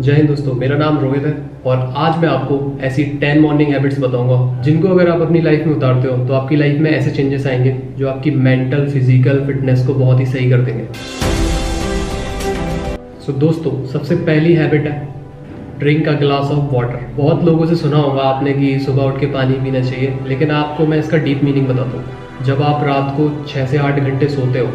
जय हिंद दोस्तों, मेरा नाम रोहित है और आज मैं आपको ऐसी 10 मॉर्निंग हैबिट्स बताऊंगा जिनको अगर आप अपनी लाइफ में उतारते हो तो आपकी लाइफ में ऐसे चेंजेस आएंगे जो आपकी मेंटल फिजिकल फिटनेस को बहुत ही सही कर देंगे। दोस्तों, सबसे पहली हैबिट है drink a glass of water. बहुत लोगों से सुना होगा आपने कि सुबह उठ के पानी पीना चाहिए, लेकिन आपको मैं इसका डीप मीनिंग बताता हूँ। जब आप रात को 6 से 8 घंटे सोते हो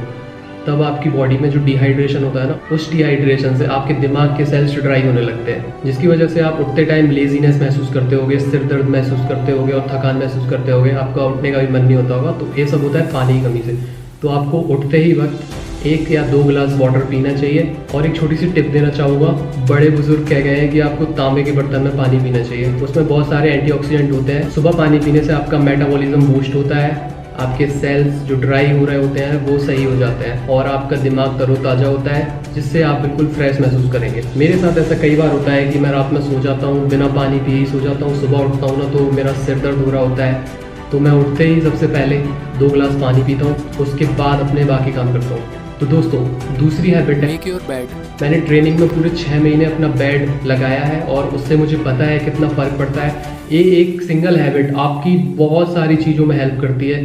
तब आपकी बॉडी में जो डिहाइड्रेशन होता है ना, उस डिहाइड्रेशन से आपके दिमाग के सेल्स ड्राई होने लगते हैं, जिसकी वजह से आप उठते टाइम लेजीनेस महसूस करते होगे, सिर दर्द महसूस करते होगे और थकान महसूस करते होगे। आपका उठने का भी मन नहीं होता होगा। तो ये सब होता है पानी की कमी से। तो आपको उठते ही वक्त 1 या 2 गिलास वाटर पीना चाहिए। और एक छोटी सी टिप देना चाहूँगा, बड़े बुजुर्ग कह गए हैं कि आपको तांबे के बर्तन में पानी पीना चाहिए। उसमें बहुत सारे एंटीऑक्सीडेंट होते हैं। सुबह पानी पीने से आपका मेटाबॉलिज्म बूस्ट होता है, आपके सेल्स जो ड्राई हो रहे होते हैं वो सही हो जाते हैं और आपका दिमाग तरोताज़ा होता है, जिससे आप बिल्कुल फ्रेश महसूस करेंगे। मेरे साथ ऐसा कई बार होता है कि मैं रात में सो जाता हूँ, बिना पानी पिए ही सो जाता हूँ। सुबह उठता हूँ ना तो मेरा सिर दर्द हो रहा होता है, तो मैं उठते ही सबसे पहले 2 गिलास पानी पीता हूँ, उसके बाद अपने बाकी काम करता हूँ। तो दोस्तों, दूसरी हैबिट है मेक योर बेड। मैंने ट्रेनिंग में पूरे 6 महीने अपना बेड लगाया है और उससे मुझे पता है कितना फ़र्क पड़ता है। ये एक सिंगल हैबिट आपकी बहुत सारी चीज़ों में हेल्प करती है,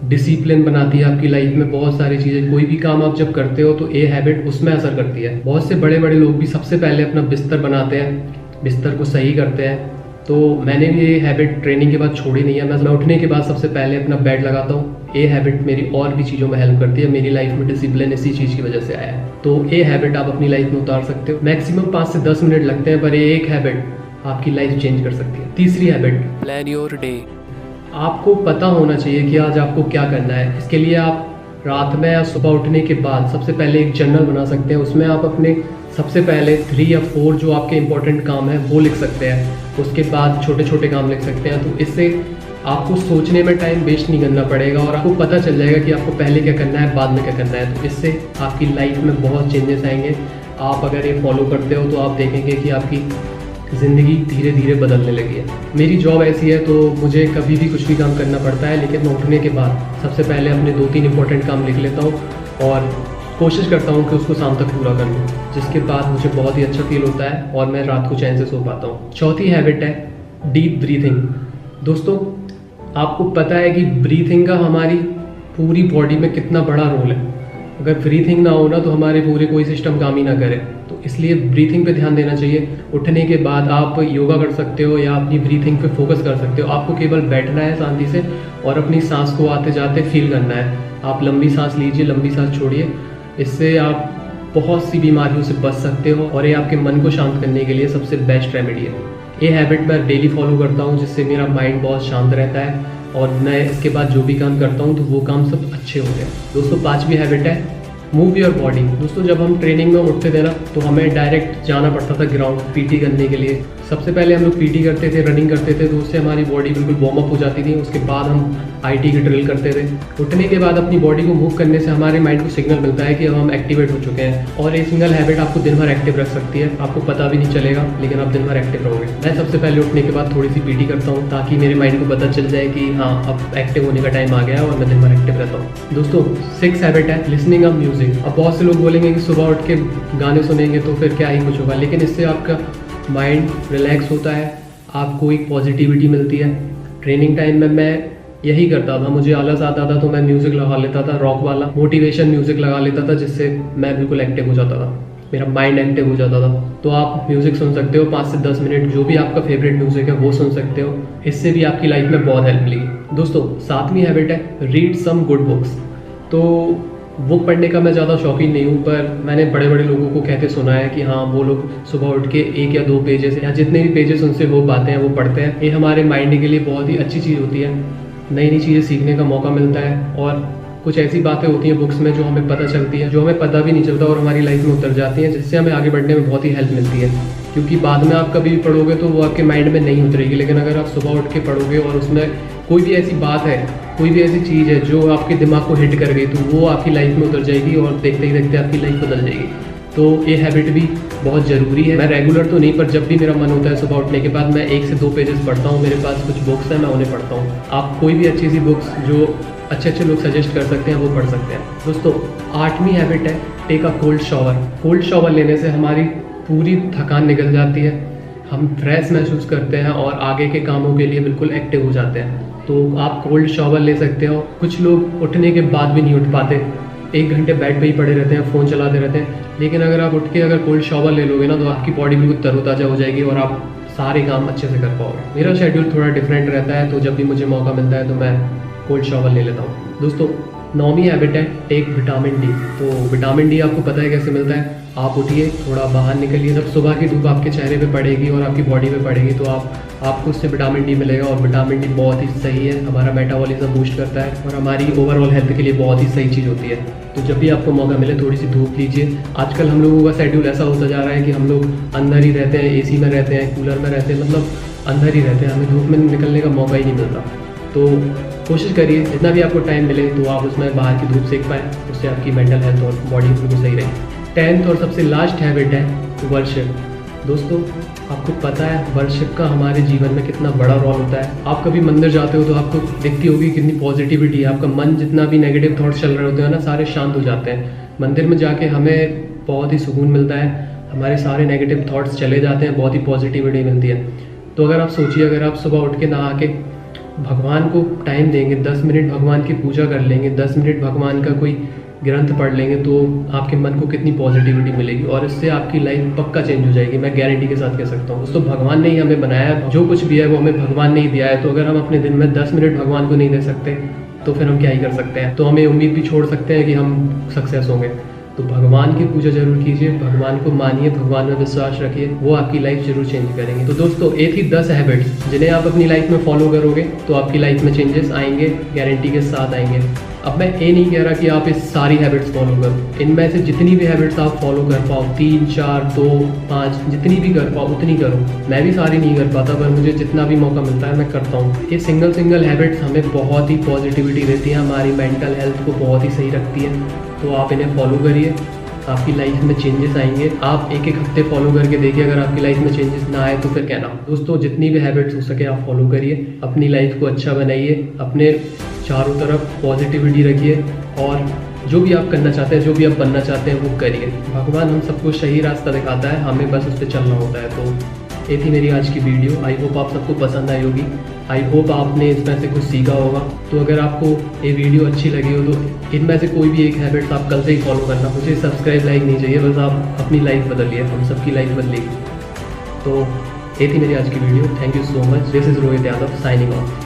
डिसिप्लिन बनाती है आपकी लाइफ में। बहुत सारी चीज़ें, कोई भी काम आप जब करते हो तो ये हैबिट उसमें असर करती है। बहुत से बड़े बड़े लोग भी सबसे पहले अपना बिस्तर बनाते हैं, बिस्तर को सही करते हैं। तो मैंने भी ये हैबिट ट्रेनिंग के बाद छोड़ी नहीं है। मैं उठने के बाद सबसे पहले अपना बेड लगाता हूँ। ये हैबिट मेरी और भी चीज़ों में हेल्प करती है। मेरी लाइफ में डिसिप्लिन इसी चीज़ की वजह से आया है। तो ये हैबिट आप अपनी लाइफ में उतार सकते हो। मैक्सिमम 5 से 10 मिनट लगते हैं, पर ये एक हैबिट आपकी लाइफ चेंज कर सकती है। तीसरी हैबिट, प्लान योर डे। आपको पता होना चाहिए कि आज आपको क्या करना है। इसके लिए आप रात में या सुबह उठने के बाद सबसे पहले एक जर्नल बना सकते हैं। उसमें आप अपने सबसे पहले 3 या 4 जो आपके इंपॉर्टेंट काम है वो लिख सकते हैं। उसके बाद छोटे छोटे काम लिख सकते हैं। तो इससे आपको सोचने में टाइम वेस्ट नहीं करना पड़ेगा और आपको पता चल जाएगा कि आपको पहले क्या करना है, बाद में क्या करना है। तो इससे आपकी लाइफ में बहुत चेंजेस आएंगे। आप अगर ये फॉलो करते हो तो आप देखेंगे कि आपकी ज़िंदगी धीरे धीरे बदलने लगी है। मेरी जॉब ऐसी है तो मुझे कभी भी कुछ भी काम करना पड़ता है, लेकिन मैं उठने के बाद सबसे पहले अपने 2-3 इंपॉर्टेंट काम लिख लेता हूँ और कोशिश करता हूँ कि उसको शाम तक पूरा कर लूँ, जिसके बाद मुझे बहुत ही अच्छा फील होता है और मैं रात को चैन से सो पाता हूँ। चौथी हैबिट है डीप ब्रीथिंग। दोस्तों, आपको पता है कि ब्रीथिंग का हमारी पूरी बॉडी में कितना बड़ा रोल है। अगर ब्रीथिंग ना हो ना तो हमारे पूरे कोई सिस्टम काम ही ना करे। तो इसलिए ब्रीथिंग पे ध्यान देना चाहिए। उठने के बाद आप योगा कर सकते हो या अपनी ब्रीथिंग पे फोकस कर सकते हो। आपको केवल बैठना है शांति से और अपनी सांस को आते जाते फील करना है। आप लंबी सांस लीजिए, लंबी सांस छोड़िए। इससे आप बहुत सी बीमारियों से बच सकते हो और ये आपके मन को शांत करने के लिए सबसे बेस्ट रेमेडी है। ये हैबिट मैं डेली फॉलो करता हूँ, जिससे मेरा माइंड बहुत शांत रहता है और मैं इसके बाद जो भी काम करता हूँ तो वो काम सब अच्छे होते हैं। दोस्तों, 5वीं हैबिट है मूव योर बॉडी। दोस्तों, जब हम ट्रेनिंग में उठते थे ना तो हमें डायरेक्ट जाना पड़ता था ग्राउंड पीटी करने के लिए। सबसे पहले हम लोग पीटी करते थे, रनिंग करते थे, तो उससे हमारी बॉडी बिल्कुल वार्म अप हो जाती थी। उसके बाद हम आईटी की ड्रिल करते थे। उठने के बाद अपनी बॉडी को मूव करने से हमारे माइंड को सिग्नल मिलता है कि अब हम एक्टिवेट हो चुके हैं और ये सिंगल हैबिट आपको दिन भर एक्टिव रख सकती है। आपको पता भी नहीं चलेगा, लेकिन आप दिन भर एक्टिव रहोगे। मैं सबसे पहले उठने के बाद थोड़ी सी पीटी करता हूँ ताकि मेरे माइंड को पता चल जाए कि हाँ, अब एक्टिव होने का टाइम आ गया है और मैं दिन भर एक्टिव रहता हूँ। दोस्तों, 6 हैबिट है लिसनिंग अ म्यूजिक। अब बहुत से लोग बोलेंगे कि सुबह उठ के गाने सुनेंगे तो फिर क्या ही कुछ होगा, लेकिन इससे आपका माइंड रिलैक्स होता है, आपको एक पॉजिटिविटी मिलती है। ट्रेनिंग टाइम में मैं यही करता था। मुझे आलस आता था तो मैं म्यूज़िक लगा लेता था, रॉक वाला मोटिवेशन म्यूज़िक लगा लेता था, जिससे मैं बिल्कुल एक्टिव हो जाता था, मेरा माइंड एक्टिव हो जाता था। तो आप म्यूज़िक सुन सकते हो 5 से 10 मिनट, जो भी आपका फेवरेट म्यूज़िक है वो सुन सकते हो। इससे भी आपकी लाइफ में बहुत हेल्प मिलेगी। दोस्तों, 7वीं हैबिट है रीड सम गुड बुक्स। तो बुक पढ़ने का मैं ज़्यादा शौकीन नहीं हूँ, पर मैंने बड़े बड़े लोगों को कहते सुना है कि हाँ, वो लोग सुबह उठ के 1 या 2 पेजेस या जितने भी पेजेस उनसे हो पाते हैं वो पढ़ते हैं। ये हमारे माइंड के लिए बहुत ही अच्छी चीज़ होती है। नई नई चीज़ें सीखने का मौका मिलता है और कुछ ऐसी बातें होती हैं बुक्स में जो हमें पता चलती है, जो हमें पता भी नहीं चलता और हमारी लाइफ में उतर जाती हैं, जिससे हमें आगे बढ़ने में बहुत ही हेल्प मिलती है। क्योंकि बाद में आप कभी भी पढ़ोगे तो वो आपके माइंड में नहीं उतरेगी, लेकिन अगर आप सुबह उठ के पढ़ोगे और उसमें कोई भी ऐसी बात है, कोई भी ऐसी चीज़ है जो आपके दिमाग को हिट कर गई, तो वो आपकी लाइफ में उतर जाएगी और देखते ही देखते आपकी लाइफ बदल जाएगी। तो ये हैबिट भी बहुत ज़रूरी है। मैं रेगुलर तो नहीं, पर जब भी मेरा मन होता है सुबह उठने के बाद मैं 1 से 2 पेजेस पढ़ता हूँ। मेरे पास कुछ बुक्स हैं, मैं उन्हें पढ़ता हूँ। आप कोई भी अच्छी सी बुक्स जो अच्छे लोग सजेस्ट कर सकते हैं वो पढ़ सकते हैं। दोस्तों, 8वीं हैबिट है take a cold shower. Cold shower लेने से हमारी पूरी थकान निकल जाती है, हम फ्रेश महसूस करते हैं और आगे के कामों के लिए बिल्कुल एक्टिव हो जाते हैं। तो आप कोल्ड शावर ले सकते हो। कुछ लोग उठने के बाद भी नहीं उठ पाते, 1 घंटे बेड पे ही पड़े रहते हैं, फ़ोन चलाते रहते हैं। लेकिन अगर आप उठ के अगर कोल्ड शावर ले लोगे ना तो आपकी बॉडी बिल्कुल तरोताज़ा हो जाएगी और आप सारे काम अच्छे से कर पाओगे। मेरा शेड्यूल थोड़ा डिफरेंट रहता है, तो जब भी मुझे मौका मिलता है तो मैं कोल्ड शावर ले लेता हूँ। दोस्तों, 9वीं हैबिट है टेक विटामिन डी। तो विटामिन डी आपको पता है कैसे मिलता है। आप उठिए, थोड़ा बाहर निकलिए, जब सुबह की धूप आपके चेहरे पे पड़ेगी और आपकी बॉडी पे पड़ेगी तो आपको उससे विटामिन डी मिलेगा। और विटामिन डी बहुत ही सही है, हमारा मेटाबॉलिज्म बूस्ट करता है और हमारी ओवरऑल हेल्थ के लिए बहुत ही सही चीज़ होती है। तो जब भी आपको मौका मिले थोड़ी सी धूप लीजिए। आजकल हम लोगों का शेड्यूल ऐसा होता जा रहा है कि हम लोग अंदर ही रहते हैं, एसी में रहते हैं, कूलर में रहते हैं, मतलब अंदर ही रहते हैं, हमें धूप में निकलने का मौका ही नहीं मिलता। तो कोशिश करिए जितना भी आपको टाइम मिले तो आप उसमें बाहर की धूप सेक पाएँ, उससे आपकी मेंटल हेल्थ और बॉडी बिल्कुल सही रहे। 10th और सबसे लास्ट हैबिट है वर्शिप। दोस्तों, आपको पता है वर्शिप का हमारे जीवन में कितना बड़ा रोल होता है। आप कभी मंदिर जाते हो तो आपको दिखती होगी कितनी पॉजिटिविटी है, आपका मन जितना भी नेगेटिव थॉट्स चल रहे होते हैं ना सारे शांत हो जाते हैं। मंदिर में जाके हमें बहुत ही सुकून मिलता है, हमारे सारे नेगेटिव थॉट्स चले जाते हैं, बहुत ही पॉजिटिविटी मिलती है। तो अगर आप सोचिए, अगर आप सुबह उठ के नहा के भगवान को टाइम देंगे, 10 मिनट भगवान की पूजा कर लेंगे, 10 मिनट भगवान का कोई ग्रंथ पढ़ लेंगे तो आपके मन को कितनी पॉजिटिविटी मिलेगी और इससे आपकी लाइफ पक्का चेंज हो जाएगी। मैं गारंटी के साथ कह सकता हूँ। दोस्तों, भगवान ने ही हमें बनाया है, जो कुछ भी है वो हमें भगवान ने ही दिया है। तो अगर हम अपने दिन में 10 मिनट भगवान को नहीं दे सकते तो फिर हम क्या ही कर सकते हैं। तो हमें उम्मीद भी छोड़ सकते हैं कि हम सक्सेस होंगे। तो भगवान की पूजा जरूर कीजिए, भगवान को मानिए, भगवान में विश्वास रखिए, वो आपकी लाइफ जरूर चेंज करेंगे। तो दोस्तों, ये थी 10 हैबिट्स जिन्हें आप अपनी लाइफ में फॉलो करोगे तो आपकी लाइफ में चेंजेस आएंगे, गारंटी के साथ आएंगे। अब मैं ये नहीं कह रहा कि आप इस सारी हैबिट्स फॉलो करो, इनमें से जितनी भी हैबिट्स आप फॉलो कर पाओ, 3, 4, 2, 5 जितनी भी कर पाओ उतनी करो। मैं भी सारी नहीं कर पाता, पर मुझे जितना भी मौका मिलता है मैं करता हूँ। ये सिंगल हैबिट्स हमें बहुत ही पॉजिटिविटी देती हैं, हमारी मेंटल हेल्थ को बहुत ही सही रखती है। तो आप इन्हें फॉलो करिए, आपकी लाइफ में चेंजेस आएंगे। आप एक हफ्ते फॉलो करके देखिए, अगर आपकी लाइफ में चेंजेस ना आए तो फिर कहना। दोस्तों, जितनी भी हैबिट्स हो सके आप फॉलो करिए, अपनी लाइफ को अच्छा बनाइए, अपने चारों तरफ पॉजिटिविटी रखिए और जो भी आप करना चाहते हैं, जो भी आप बनना चाहते हैं वो करिए। भगवान हम सबको सही रास्ता दिखाता है, हमें बस उस पर चलना होता है। तो ये थी मेरी आज की वीडियो। आई होप आप सबको पसंद आई होगी, आई होप आपने इसमें से कुछ सीखा होगा। तो अगर आपको ये वीडियो अच्छी लगी हो तो इनमें से कोई भी एक हैबिट्स आप कल से ही फॉलो करना। मुझे सब्सक्राइब लाइक नहीं चाहिए, बस आप अपनी लाइफ बदलिए, हम सबकी लाइफ बदलेगी। तो ये थी मेरी आज की video. Thank you so much. This is Rohit Yadav signing off.